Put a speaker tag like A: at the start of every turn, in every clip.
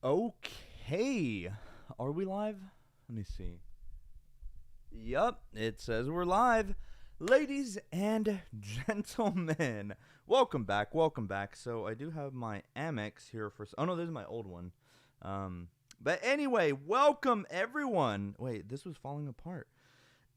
A: Okay. Are we live? Let me see. Yup, it says we're live. Ladies and gentlemen, welcome back. Welcome back. So I do have my Amex here for. Oh no, this is my old one. But anyway, welcome everyone. Wait, this was falling apart.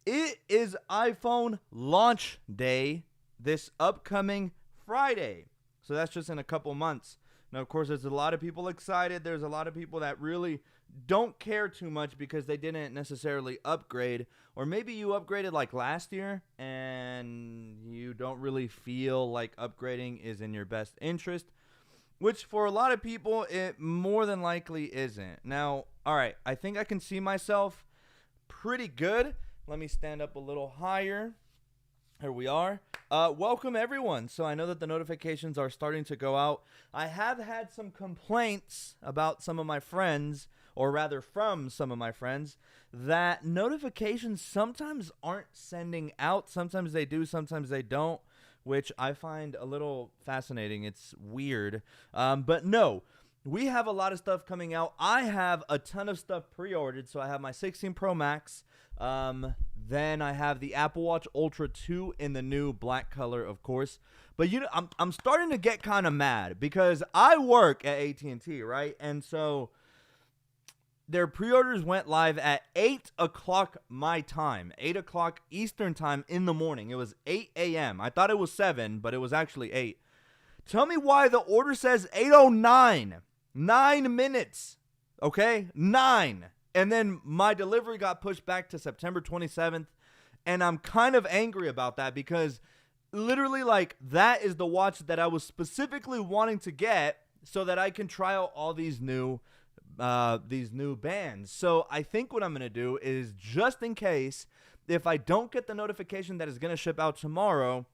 A: It is iPhone launch day this upcoming Friday. So that's just in a couple months. Now, of course, there's a lot of people excited. There's a lot of people that really don't care too much because they didn't necessarily upgrade. Or maybe you upgraded like last year and you don't really feel like upgrading is in your best interest, which for a lot of people, it more than likely isn't. Now, all right, I think I can see myself pretty good. Let me stand up a little higher. Here we are. Welcome, everyone. So I know that the notifications are starting to go out. I have had some complaints about some of my friends, or rather from some of my friends, that notifications sometimes aren't sending out. Sometimes they do, sometimes they don't, which I find a little fascinating. It's weird. But no. We have a lot of stuff coming out. I have a ton of stuff pre-ordered. So I have my 16 Pro Max. Then I have the Apple Watch Ultra 2 in the new black color, of course. But you know, I'm starting to get kind of mad because I work at AT&T, right? And so their pre-orders went live at 8 o'clock my time, 8 o'clock Eastern time in the morning. It was 8 a.m. I thought it was 7, but it was actually 8. Tell me why the order says 8:09. 9 minutes. Okay? 9. And then my delivery got pushed back to September 27th. And I'm kind of angry about that because literally, like, that is the watch that I was specifically wanting to get so that I can try out all these new bands. So I think what I'm going to do is, just in case, if I don't get the notification that is going to ship out tomorrow,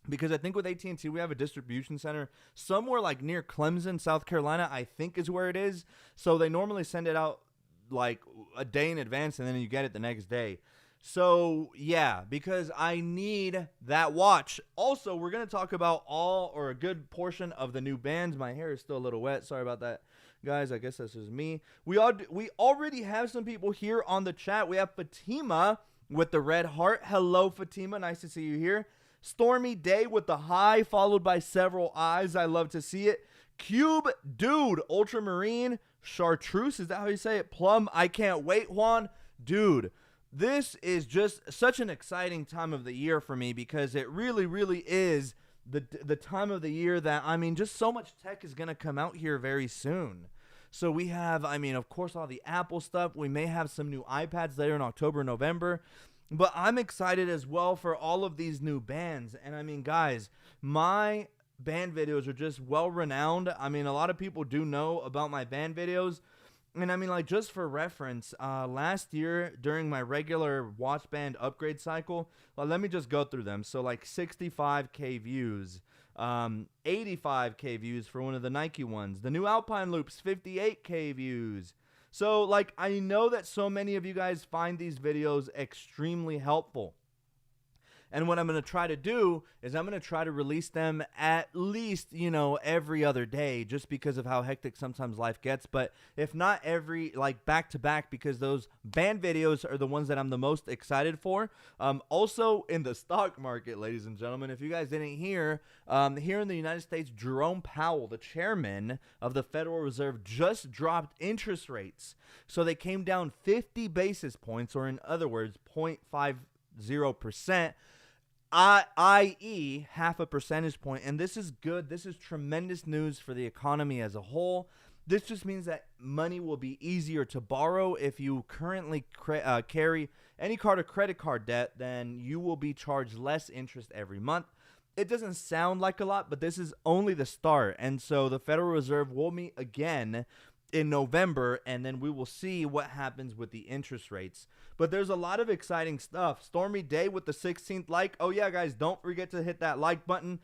A: because I think with AT&T, we have a distribution center somewhere like near Clemson, South Carolina, I think is where it is. So they normally send it out like a day in advance and then you get it the next day. So yeah, because I need that watch. Also, we're going to talk about all or a good portion of the new bands. My hair is still a little wet. Sorry about that, guys. I guess that's just me. We already have some people here on the chat. We have Fatima with the red heart. Hello, Fatima. Nice to see you here. Stormy Day with the high, followed by several eyes. I love to see it. Cube Dude, Ultramarine, Chartreuse, is that how you say it? Plum, I can't wait, Juan. Dude, this is just such an exciting time of the year for me because it really, really is the time of the year that, I mean, just so much tech is going to come out here very soon. So we have, I mean, of course, all the Apple stuff. We may have some new iPads later in October, November. But I'm excited as well for all of these new bands. And I mean, guys, my band videos are just well renowned. I mean, a lot of people do know about my band videos. And I mean, like, just for reference, last year during my regular watch band upgrade cycle, well, let me just go through them. So like 65K views, 85K views for one of the Nike ones. The new Alpine Loops, 58K views. So, like, I know that so many of you guys find these videos extremely helpful. And what I'm going to try to do is I'm going to try to release them at least, every other day just because of how hectic sometimes life gets. But if not every, like, back to back, because those band videos are the ones that I'm the most excited for. Also in the stock market, ladies and gentlemen, if you guys didn't hear, here in the United States, Jerome Powell, the chairman of the Federal Reserve, just dropped interest rates. So they came down 50 basis points, or in other words, 0.50%. i.e. half a percentage point. And this is good. This is tremendous news for the economy as a whole. This just means that money will be easier to borrow. If you currently carry any card or credit card debt, then you will be charged less interest every month. It doesn't sound like a lot, but this is only the start. And so the Federal Reserve will meet again in November, and then we will see what happens with the interest rates. But there's a lot of exciting stuff. Stormy Day with the 16th like. Oh yeah, guys, don't forget to hit that like button.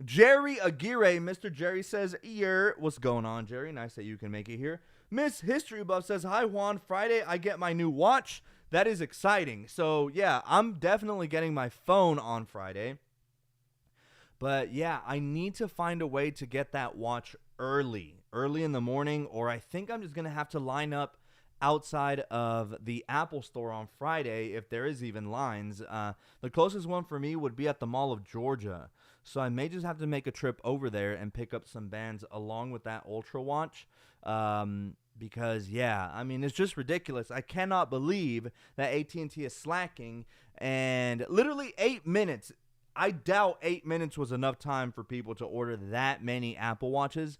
A: Jerry Aguirre, Mr. Jerry says, what's going on, Jerry? Nice that you can make it here. Miss History Buff says, hi, Juan. Friday, I get my new watch. That is exciting. So yeah, I'm definitely getting my phone on Friday. But yeah, I need to find a way to get that watch early. early in the morning, or I think I'm just going to have to line up outside of the Apple store on Friday if there is even lines. The closest one for me would be at the Mall of Georgia. So I may just have to make a trip over there and pick up some bands along with that Ultra watch. Because, yeah, I mean, it's just ridiculous. I cannot believe that AT&T is slacking. And literally 8 minutes. I doubt 8 minutes was enough time for people to order that many Apple Watches,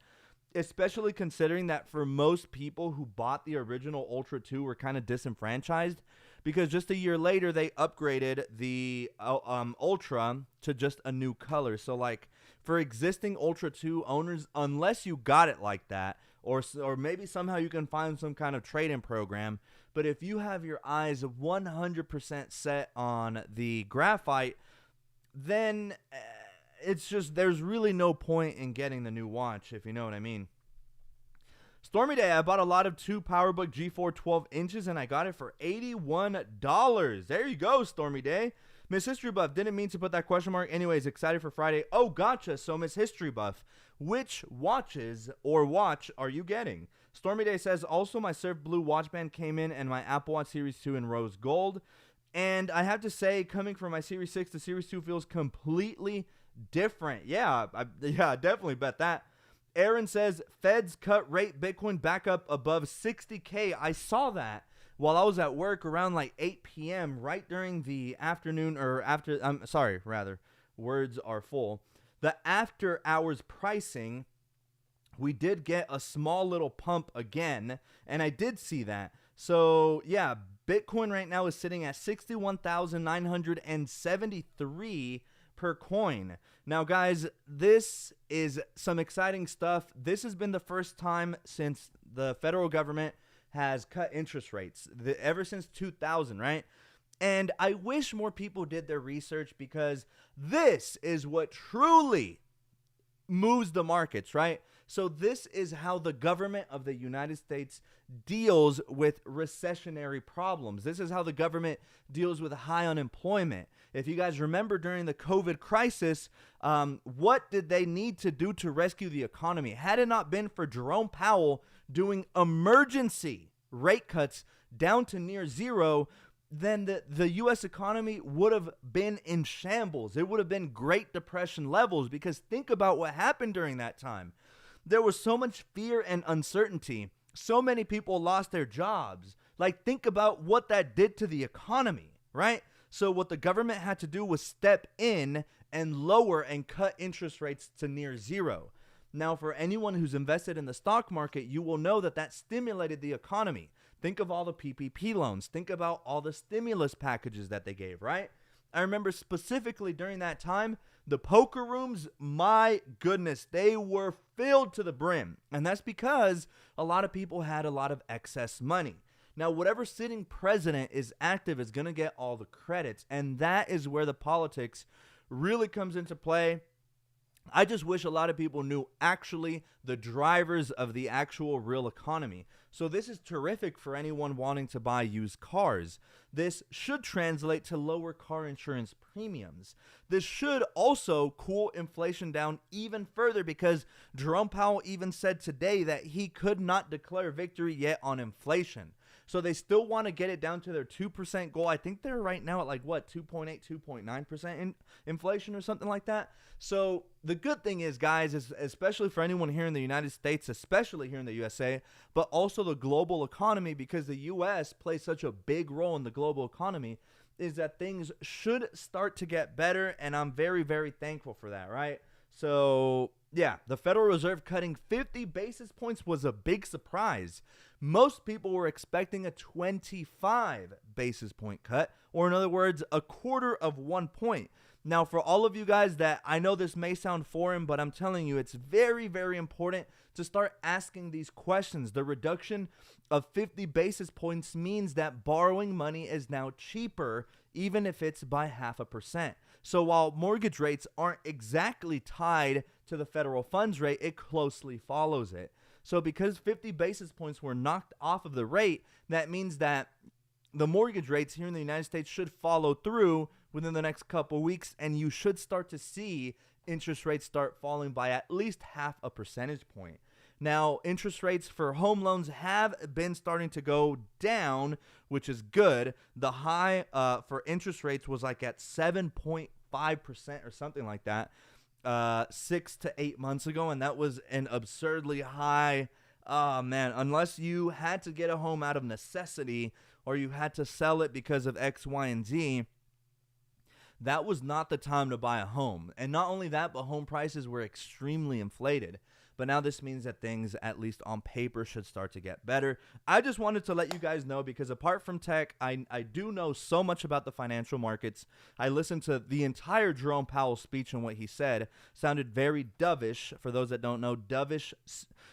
A: especially considering that for most people who bought the original Ultra 2 were kind of disenfranchised, because just a year later they upgraded the Ultra to just a new color. So like for existing Ultra 2 owners, unless you got it like that, or maybe somehow you can find some kind of trade-in program, but if you have your eyes 100% set on the graphite, then it's just, there's really no point in getting the new watch, if you know what I mean. Stormy Day, I bought a lot of 2 PowerBook G4 12 inches, and I got it for $81. There you go, Stormy Day. Miss History Buff, didn't mean to put that question mark. Anyways, excited for Friday. Oh, gotcha. So, Miss History Buff, which watches or watch are you getting? Stormy Day says, also my Surf Blue watch band came in, and my Apple Watch Series 2 in rose gold. And I have to say, coming from my Series 6, the Series 2 feels completely different. Yeah, I definitely bet that. Aaron says, Feds cut rate Bitcoin back up above 60K. I saw that while I was at work around like 8 p.m. right during the afternoon, or after, words are full. The after hours pricing, we did get a small little pump again, and I did see that. So, yeah, Bitcoin right now is sitting at 61,973 per coin. Now, guys, this is some exciting stuff. This has been the first time since the federal government has cut interest rates, ever since 2000, right? And I wish more people did their research, because this is what truly moves the markets, right? So this is how the government of the United States deals with recessionary problems. This is how the government deals with high unemployment. If you guys remember during the COVID crisis, what did they need to do to rescue the economy? Had it not been for Jerome Powell doing emergency rate cuts down to near zero, then the U.S. economy would have been in shambles. It would have been Great Depression levels, because think about what happened during that time. There was so much fear and uncertainty. So many people lost their jobs. Like, think about what that did to the economy, right? So what the government had to do was step in and lower and cut interest rates to near zero. Now, for anyone who's invested in the stock market, you will know that that stimulated the economy. Think of all the PPP loans. Think about all the stimulus packages that they gave, right? I remember specifically during that time, the poker rooms, my goodness, they were filled to the brim. And that's because a lot of people had a lot of excess money. Now, whatever sitting president is active is going to get all the credits. And that is where the politics really comes into play. I just wish a lot of people knew actually the drivers of the actual real economy. So this is terrific for anyone wanting to buy used cars. This should translate to lower car insurance premiums. This should also cool inflation down even further, because Jerome Powell even said today that he could not declare victory yet on inflation. So they still want to get it down to their 2% goal. I think they're right now at like what, 2.8, 2.9% in inflation or something like that. So the good thing is, guys, is especially for anyone here in the United States, especially here in the USA, but also the global economy, because the US plays such a big role in the global economy, is that things should start to get better. And I'm very, very thankful for that, right? So yeah, the Federal Reserve cutting 50 basis points was a big surprise. Most people were expecting a 25 basis point cut, or in other words, a quarter of 1 point. Now, for all of you guys that, I know this may sound foreign, but I'm telling you, it's very, very important to start asking these questions. The reduction of 50 basis points means that borrowing money is now cheaper, even if it's by 0.5%. So while mortgage rates aren't exactly tied to the federal funds rate, it closely follows it. So because 50 basis points were knocked off of the rate, that means that the mortgage rates here in the United States should follow through within the next couple weeks, and you should start to see interest rates start falling by at least 0.5 percentage point. Now, interest rates for home loans have been starting to go down, which is good. The high for interest rates was like at 7.5% or something like that 6 to 8 months ago, and that was an absurdly high. Oh, man, unless you had to get a home out of necessity or you had to sell it because of X, Y, and Z, that was not the time to buy a home. And not only that, but home prices were extremely inflated. But now this means that things, at least on paper, should start to get better. I just wanted to let you guys know because apart from tech, I do know so much about the financial markets. I listened to the entire Jerome Powell speech, and what he said sounded very dovish. For those that don't know, dovish,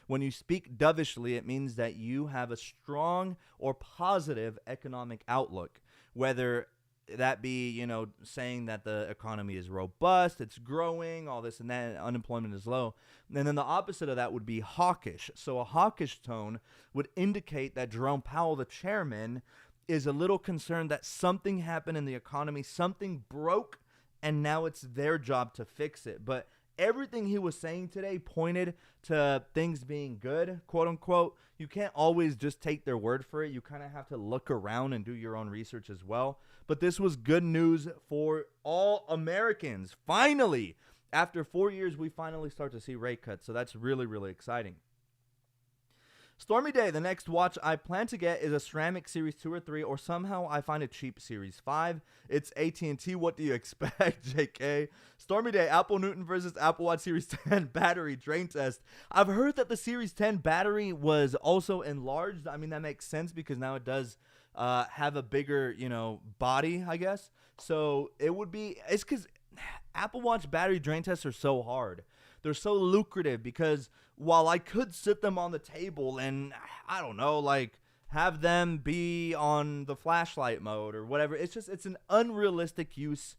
A: when you speak dovishly, it means that you have a strong or positive economic outlook, whether that be, saying that the economy is robust, it's growing, all this and that, unemployment is low. And then the opposite of that would be hawkish. So a hawkish tone would indicate that Jerome Powell, the chairman, is a little concerned that something happened in the economy, something broke, and now it's their job to fix it. But everything he was saying today pointed to things being good, quote unquote. You can't always just take their word for it. You kind of have to look around and do your own research as well. But this was good news for all Americans. Finally, after 4 years, we finally start to see rate cuts. So that's really, really exciting. Stormy day, the next watch I plan to get is a ceramic Series 2 or 3, or somehow I find a cheap Series 5. It's AT&T. What do you expect, JK? Stormy day, Apple Newton versus Apple Watch Series 10 battery drain test. I've heard that the Series 10 battery was also enlarged. I mean, that makes sense because now it does have a bigger, body, I guess. So it's because Apple Watch battery drain tests are so hard. They're so lucrative because while I could sit them on the table and, I don't know, like have them be on the flashlight mode or whatever, it's an unrealistic use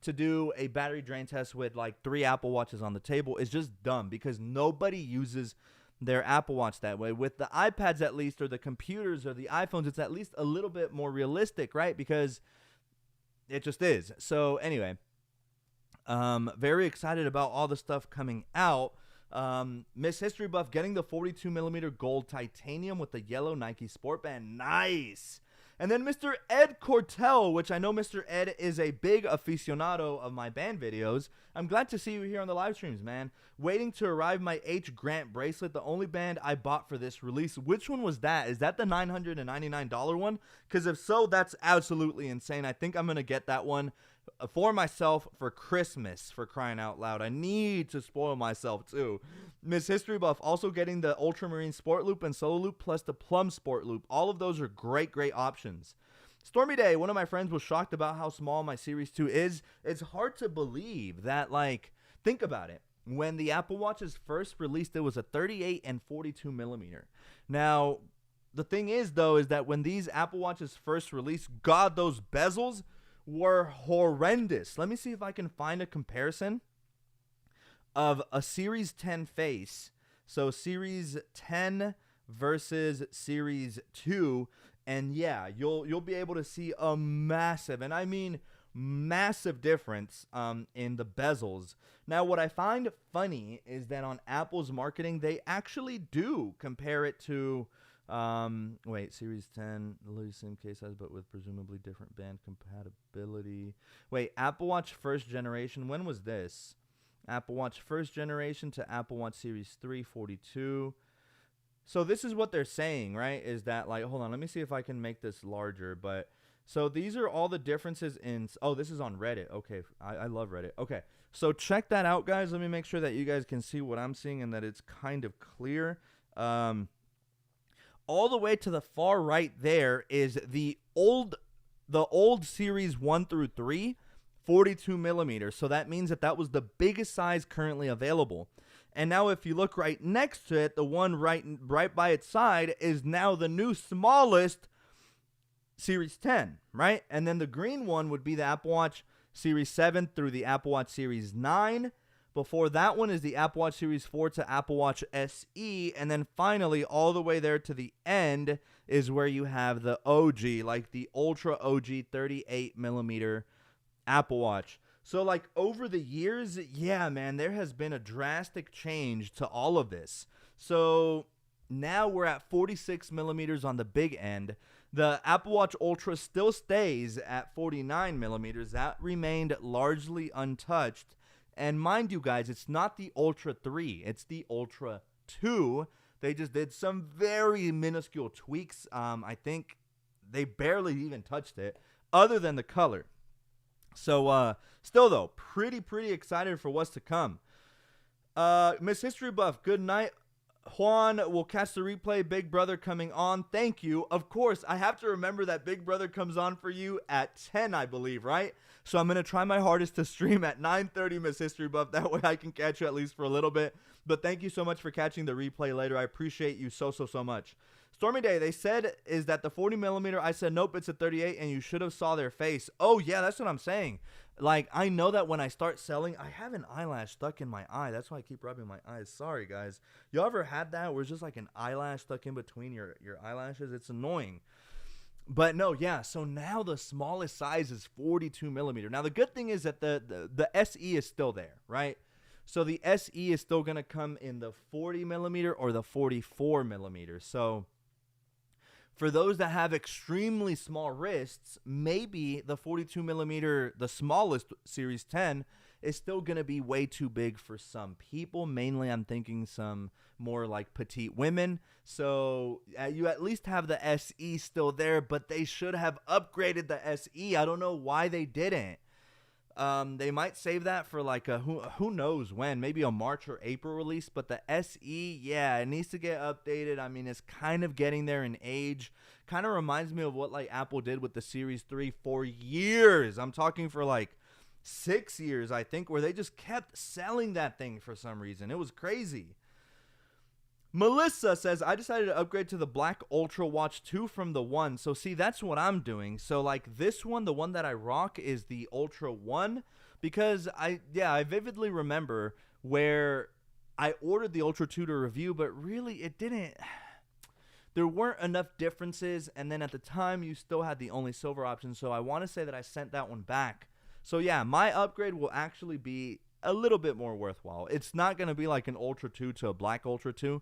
A: to do a battery drain test with like 3 Apple Watches on the table. It's just dumb because nobody uses their Apple Watch that way. With the iPads at least, or the computers or the iPhones, it's at least a little bit more realistic, right? Because it just is. So anyway, very excited about all the stuff coming out. Miss History Buff getting the 42 millimeter gold titanium with the yellow Nike Sport Band. Nice. And then Mr. Ed Cortell, which I know Mr. Ed is a big aficionado of my band videos. I'm glad to see you here on the live streams, man. Waiting to arrive my H. Grant bracelet, the only band I bought for this release. Which one was that? Is that the $999 one? Because if so, that's absolutely insane. I think I'm going to get that one for myself for Christmas, for crying out loud. I need to spoil myself too. Miss History Buff also getting the Ultramarine Sport Loop and Solo Loop plus the Plum Sport Loop. All of those are great options. Stormy day, one of my friends was shocked about how small my Series 2 is. It's hard to believe that, like, think about it. When the Apple Watches first released, it was a 38 and 42 millimeter. Now, the thing is, though, is that when these Apple Watches first released, God, those bezels were horrendous. Let me see if I can find a comparison of a Series 10 face. So Series 10 versus Series 2. And yeah, you'll be able to see a massive, and I mean massive difference in the bezels. Now, what I find funny is that on Apple's marketing, they actually do compare it to Series 10, the same case size, but with presumably different band compatibility. Wait, Apple Watch first generation, when was this? Apple Watch first generation to Apple Watch Series 3, 42. So this is what they're saying, right? Is that, like, hold on, let me see if I can make this larger. But so these are all the differences in, oh, this is on Reddit. Okay, I love Reddit. Okay, so check that out, guys. Let me make sure that you guys can see what I'm seeing and that it's kind of clear. All the way to the far right there is the old Series 1 through 3, 42 millimeters. So that means that was the biggest size currently available. And now if you look right next to it, the one right by its side is now the new smallest Series 10, right? And then the green one would be the Apple Watch Series 7 through the Apple Watch Series 9. Before that one is the Apple Watch Series 4 to Apple Watch SE. And then finally, all the way there to the end is where you have the OG, like the Ultra OG 38 millimeter Apple Watch. So, like, over the years, yeah, man, there has been a drastic change to all of this. So, now we're at 46 millimeters on the big end. The Apple Watch Ultra still stays at 49 millimeters. That remained largely untouched. And mind you guys, it's not the Ultra 3, it's the Ultra 2. They just did some very minuscule tweaks. I think they barely even touched it, other than the color. So, still though, pretty excited for what's to come. Miss History Buff, good night. Juan will catch the replay. Big Brother coming on. Thank you. Of course, I have to remember that Big Brother comes on for you at 10, I believe, right? So I'm going to try my hardest to stream at 9:30, Miss History Buff. That way I can catch you at least for a little bit. But thank you so much for catching the replay later. I appreciate you so much. Stormy Day, they said, is that the 40 millimeter? I said, nope, it's a 38, and you should have saw their face. Oh, yeah, that's what I'm saying. Like, I know that when I start selling, I have an eyelash stuck in my eye. That's why I keep rubbing my eyes. Sorry, guys. You ever had that where it's just like an eyelash stuck in between your eyelashes? It's annoying. But no, yeah, so now the smallest size is 42 millimeter. Now, the good thing is that the SE is still there, right? So the SE is still going to come in the 40 millimeter or the 44 millimeter. So for those that have extremely small wrists, maybe the 42 millimeter, the smallest Series 10, is still going to be way too big for some people. Mainly, I'm thinking some more like petite women. So you at least have the SE still there, but they should have upgraded the SE. I don't know why they didn't. They might save that for like a who knows when, maybe a March or April release. But the SE, yeah, it needs to get updated. I mean, it's kind of getting there in age. Kind of reminds me of what like Apple did with the Series 3 for years. I'm talking for like 6 years, I think, where they just kept selling that thing for some reason. It was crazy. Melissa says, I decided to upgrade to the Black Ultra Watch 2 from the 1. So, see, that's what I'm doing. So, like, this one, the one that I rock is the Ultra 1. Because, I vividly remember where I ordered the Ultra 2 to review, but really it didn't. There weren't enough differences. And then at the time, you still had the only silver option. So, I want to say that I sent that one back. So, yeah, my upgrade will actually be a little bit more worthwhile. It's not going to be like an Ultra 2 to a Black Ultra 2.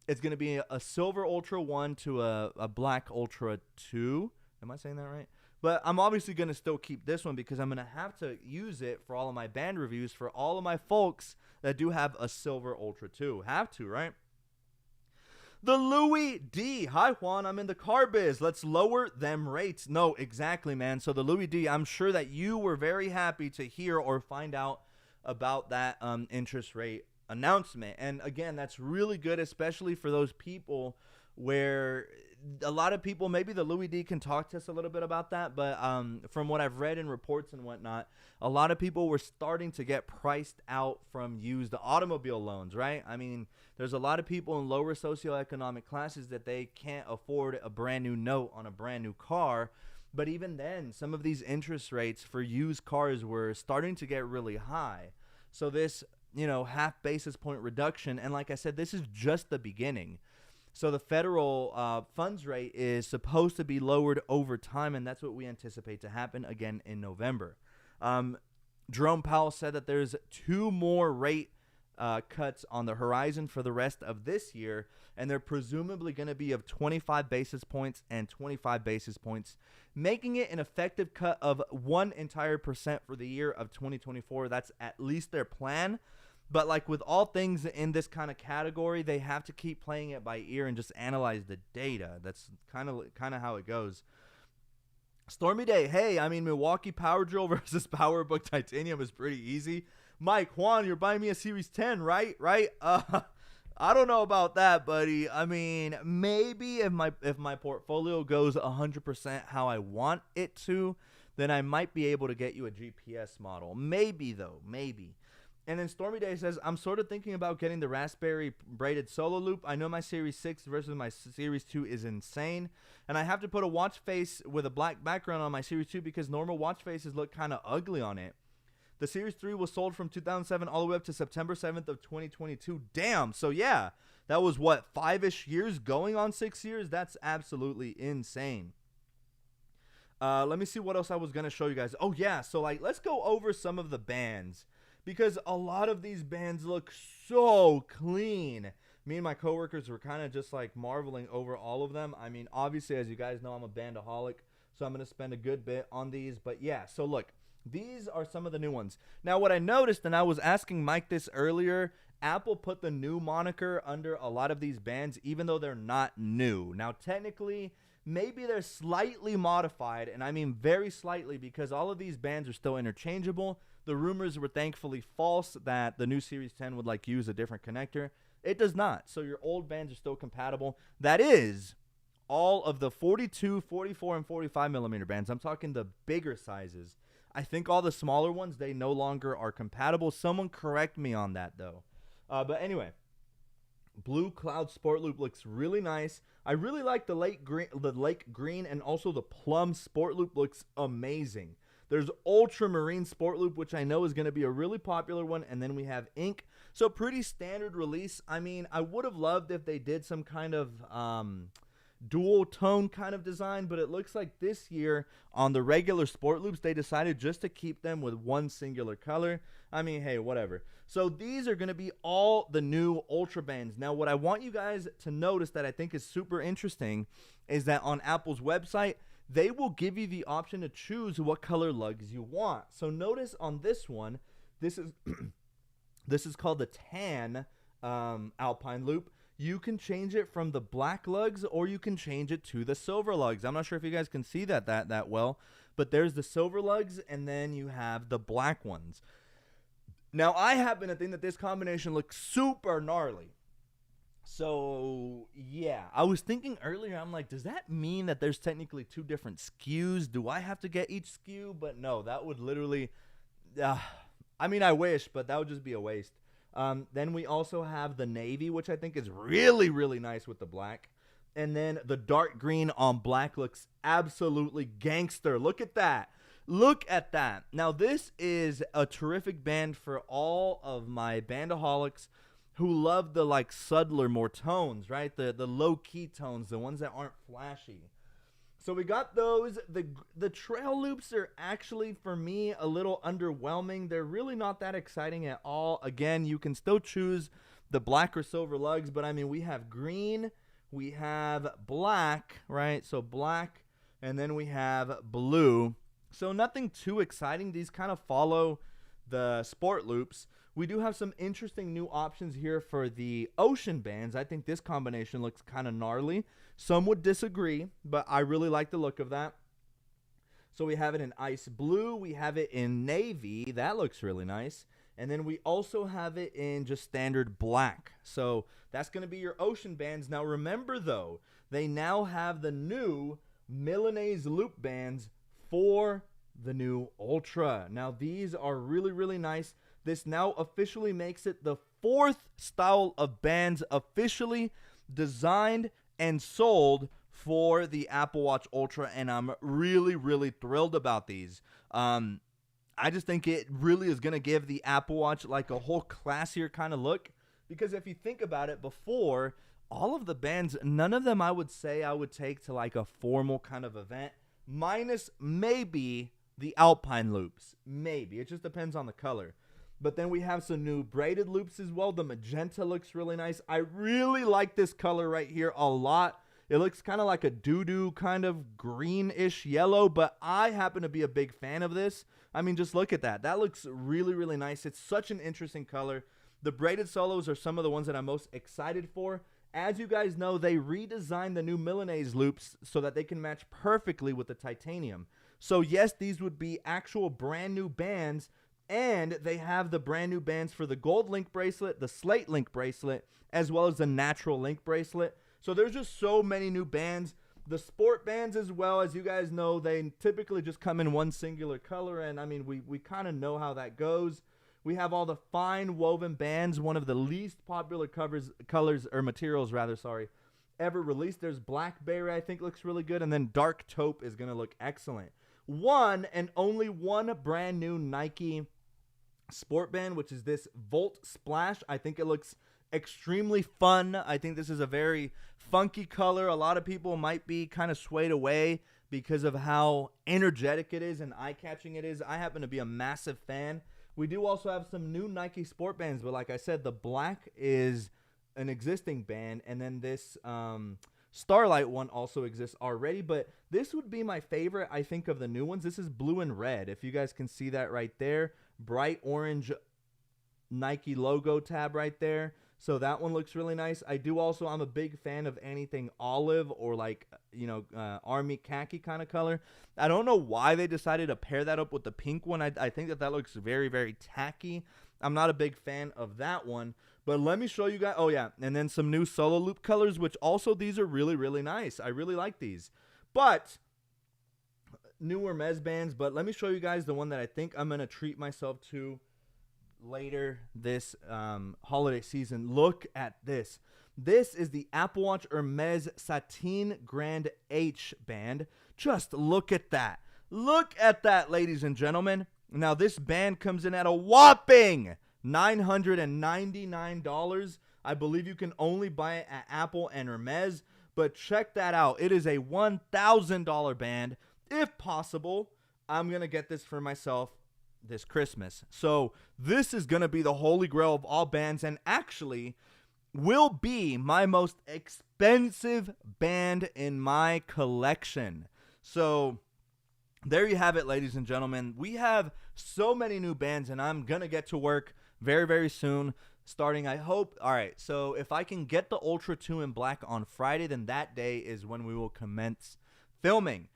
A: It's going to be a silver Ultra 1 to a black Ultra 2. Am I saying that right? But I'm obviously going to still keep this one because I'm going to have to use it for all of my band reviews for all of my folks that do have a silver Ultra 2. Have to, right? The Louis D. Hi, Juan. I'm in the car biz. Let's lower them rates. No, exactly, man. So the Louis D, I'm sure that you were very happy to hear or find out about that interest rate announcement. And again, that's really good, especially for those people where a lot of people, maybe the Louis D can talk to us a little bit about that, but from what I've read in reports and whatnot, a lot of people were starting to get priced out from used automobile loans, right? I mean, there's a lot of people in lower socioeconomic classes that they can't afford a brand new note on a brand new car. But even then, some of these interest rates for used cars were starting to get really high. So this, half basis point reduction. And like I said, this is just the beginning. So the federal funds rate is supposed to be lowered over time, and that's what we anticipate to happen again in November. Jerome Powell said that there's 2 more rate cuts on the horizon for the rest of this year, and they're presumably going to be of 25 basis points and 25 basis points, making it an effective cut of 1 entire percent for the year of 2024. That's at least their plan. But like with all things in this kind of category, they have to keep playing it by ear and just analyze the data. That's kind of how it goes. Stormy Day, hey, I mean, Milwaukee Power Drill versus PowerBook Titanium is pretty easy. Mike, Juan, you're buying me a Series 10, right? I don't know about that, buddy. I mean, maybe if my portfolio goes 100% how I want it to, then I might be able to get you a GPS model. Maybe, though. Maybe. And then Stormy Day says, I'm sort of thinking about getting the Raspberry braided solo loop. I know my Series 6 versus my Series 2 is insane. And I have to put a watch face with a black background on my Series 2 because normal watch faces look kind of ugly on it. The Series 3 was sold from 2007 all the way up to September 7th of 2022. Damn. So, yeah, that was, 5-ish years going on 6 years? That's absolutely insane. Let me see what else I was going to show you guys. Oh, yeah. So, like, let's go over some of the bands because a lot of these bands look so clean. Me and my coworkers were kind of just, like, marveling over all of them. I mean, obviously, as you guys know, I'm a bandaholic, so I'm going to spend a good bit on these. But, yeah, so, look, these are some of the new ones. Now, what I noticed, and I was asking Mike this earlier, Apple put the new moniker under a lot of these bands, even though they're not new. Now, technically, maybe they're slightly modified, and I mean very slightly because all of these bands are still interchangeable. The rumors were thankfully false that the new Series 10 would like use a different connector. It does not. So your old bands are still compatible. That is all of the 42, 44, and 45 millimeter bands. I'm talking the bigger sizes. I think all the smaller ones, they no longer are compatible. Someone correct me on that, though. But anyway, Blue Cloud Sport Loop looks really nice. I really like the lake green, and also the plum Sport Loop looks amazing. There's Ultramarine Sport Loop, which I know is going to be a really popular one, and then we have Ink. So pretty standard release. I mean, I would have loved if they did some kind of dual tone kind of design, but it looks like this year on the regular Sport Loops, they decided just to keep them with one singular color. I mean, hey, whatever. So these are going to be all the new Ultra bands. Now, what I want you guys to notice that I think is super interesting is that on Apple's website, they will give you the option to choose what color lugs you want. So notice on this one, this is this is called the tan Alpine Loop. You can change it from the black lugs, or you can change it to the silver lugs. I'm not sure if you guys can see that well, but there's the silver lugs, and then you have the black ones. Now, I happen to think that this combination looks super gnarly. So, yeah. I was thinking earlier, I'm like, does that mean that there's technically two different SKUs? Do I have to get each SKU? But no, that would literally... I mean, I wish, but that would just be a waste. Then we also have the navy, which I think is really, really nice with the black. And then the dark green on black looks absolutely gangster. Look at that. Look at that. Now, this is a terrific band for all of my bandaholics who love the, like, subtler, more tones, right? The low-key tones, the ones that aren't flashy. So we got those. The trail loops are actually, for me, a little underwhelming. They're really not that exciting at all. Again, you can still choose the black or silver lugs, but, I mean, we have green, we have black, right? So black, and then we have blue. So nothing too exciting. These kind of follow the sport loops. We do have some interesting new options here for the ocean bands. I think this combination looks kind of gnarly. Some would disagree, but I really like the look of that. So we have it in ice blue. We have it in navy. That looks really nice. And then we also have it in just standard black. So that's going to be your ocean bands. Now remember, though, they now have the new Milanese loop bands for the new Ultra. Now, these are really, really nice. This now officially makes it the fourth style of bands officially designed and sold for the Apple Watch Ultra, and I'm really, really thrilled about these. I just think it really is going to give the Apple Watch like a whole classier kind of look, because if you think about it, before, all of the bands, none of them I would say I would take to like a formal kind of event. Minus maybe the Alpine loops. Maybe. It just depends on the color. But then we have some new braided loops as well. The magenta looks really nice. I really like this color right here a lot. It looks kind of like a doo-doo kind of greenish yellow, but I happen to be a big fan of this. I mean, just look at that. That looks really, really nice. It's such an interesting color. The braided solos are some of the ones that I'm most excited for. As you guys know, they redesigned the new Milanese loops so that they can match perfectly with the titanium. So yes, these would be actual brand new bands, and they have the brand new bands for the gold link bracelet, the slate link bracelet, as well as the natural link bracelet. So there's just so many new bands. The sport bands as well, as you guys know, they typically just come in one singular color, and I mean, we kind of know how that goes. We have all the fine woven bands, one of the least popular materials ever released. There's Blackberry, I think looks really good, and then Dark Taupe is going to look excellent. One and only one brand new Nike sport band, which is this Volt Splash. I think it looks extremely fun. I think this is a very funky color. A lot of people might be kind of swayed away because of how energetic it is and eye-catching it is. I happen to be a massive fan. We do also have some new Nike sport bands, but like I said, the black is an existing band, and then this Starlight one also exists already, but this would be my favorite, I think, of the new ones. This is blue and red. If you guys can see that right there, bright orange Nike logo tab right there. So that one looks really nice. I'm a big fan of anything olive or like, army khaki kind of color. I don't know why they decided to pair that up with the pink one. I think that looks very, very tacky. I'm not a big fan of that one. But let me show you guys. Oh, yeah. And then some new Solo Loop colors, which also these are really, really nice. I really like these. But newer Mez bands. But let me show you guys the one that I think I'm going to treat myself to later this holiday season. Look at this. This is the Apple Watch Hermes Satin Grand H band. Just look at that. Look at that, ladies and gentlemen. Now, this band comes in at a whopping $999. I believe you can only buy it at Apple and Hermes, but check that out. It is a $1,000 band. If possible, I'm going to get this for myself this Christmas. So this is going to be the holy grail of all bands, and actually will be my most expensive band in my collection. So there you have it, ladies and gentlemen. We have so many new bands, and I'm going to get to work very, very soon, starting, I hope. All right, so if I can get the Ultra 2 in black on Friday, then that day is when we will commence filming.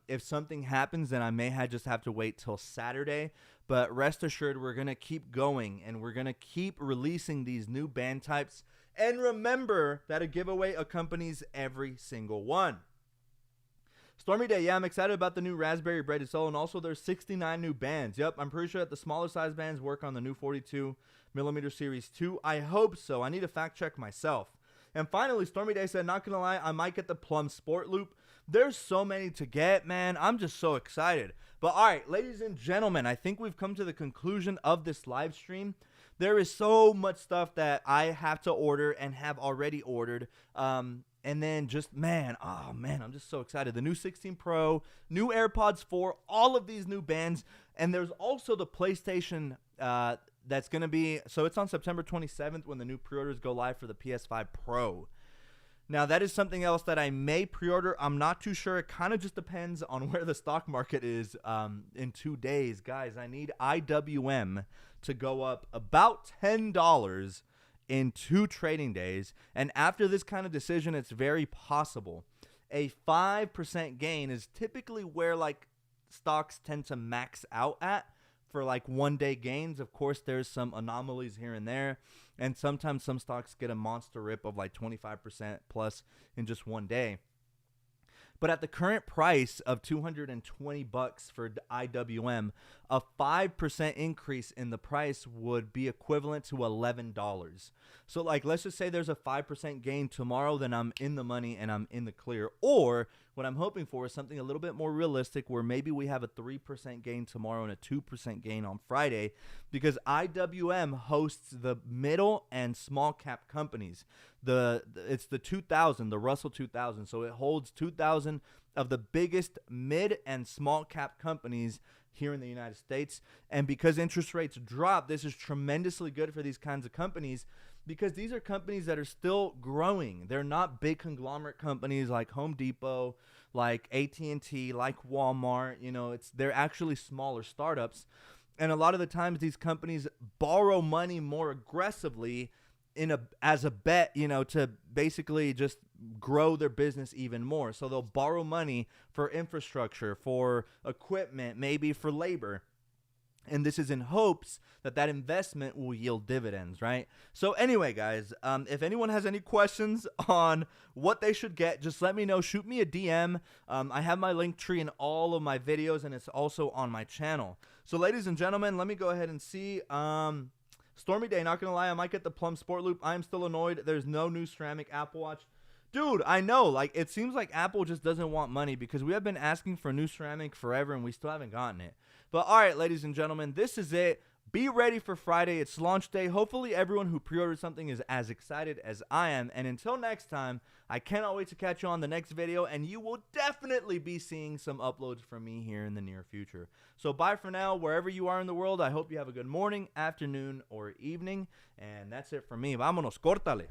A: If something happens, then I may just have to wait till Saturday. But rest assured, we're going to keep going, and we're going to keep releasing these new band types. And remember that a giveaway accompanies every single one. Stormy Day, yeah, I'm excited about the new Raspberry Braided Solo, and also there's 69 new bands. Yep, I'm pretty sure that the smaller size bands work on the new 42mm Series 2. I hope so. I need to fact check myself. And finally, Stormy Day said, not going to lie, I might get the Plum Sport Loop. There's so many to get, man. I'm just so excited. But all right, ladies and gentlemen, I think we've come to the conclusion of this live stream. There is so much stuff that I have to order and have already ordered. And then just, man, I'm just so excited. The new 16 Pro, new AirPods 4, all of these new bands. And there's also the PlayStation that's going to be, so it's on September 27th when the new pre-orders go live for the PS5 Pro. Now, that is something else that I may pre-order. I'm not too sure. It kind of just depends on where the stock market is in 2 days. Guys, I need IWM to go up about $10 in 2 trading days, and after this kind of decision, it's very possible. A 5% gain is typically where like stocks tend to max out at for like 1 day gains. Of course, there's some anomalies here and there, and sometimes some stocks get a monster rip of like 25% plus in just 1 day. But at the current price of $220 for IWM, a 5% increase in the price would be equivalent to $11. So, like, let's just say there's a 5% gain tomorrow, then I'm in the money and I'm in the clear. Or what I'm hoping for is something a little bit more realistic, where maybe we have a 3% gain tomorrow and a 2% gain on Friday, because IWM hosts the middle and small cap companies. It's the 2000, the Russell 2000. So it holds 2,000 of the biggest mid and small cap companies here in the United States. And because interest rates drop, this is tremendously good for these kinds of companies, because these are companies that are still growing. They're not big conglomerate companies like Home Depot, like AT&T, like Walmart. They're actually smaller startups. And a lot of the times these companies borrow money more aggressively as a bet, to basically just grow their business even more. So they'll borrow money for infrastructure, for equipment, maybe for labor. And this is in hopes that that investment will yield dividends, right? So anyway, guys, if anyone has any questions on what they should get, just let me know. Shoot me a DM. I have my link tree in all of my videos, and it's also on my channel. So ladies and gentlemen, let me go ahead and see. Stormy Day, not going to lie, I might get the Plum Sport Loop. I am still annoyed. There's no new ceramic Apple Watch. Dude, I know. Like, it seems like Apple just doesn't want money, because we have been asking for new ceramic forever, and we still haven't gotten it. But all right, ladies and gentlemen, this is it. Be ready for Friday. It's launch day. Hopefully, everyone who pre-ordered something is as excited as I am. And until next time, I cannot wait to catch you on the next video. And you will definitely be seeing some uploads from me here in the near future. So bye for now, wherever you are in the world. I hope you have a good morning, afternoon, or evening. And that's it for me. Vámonos, córtale.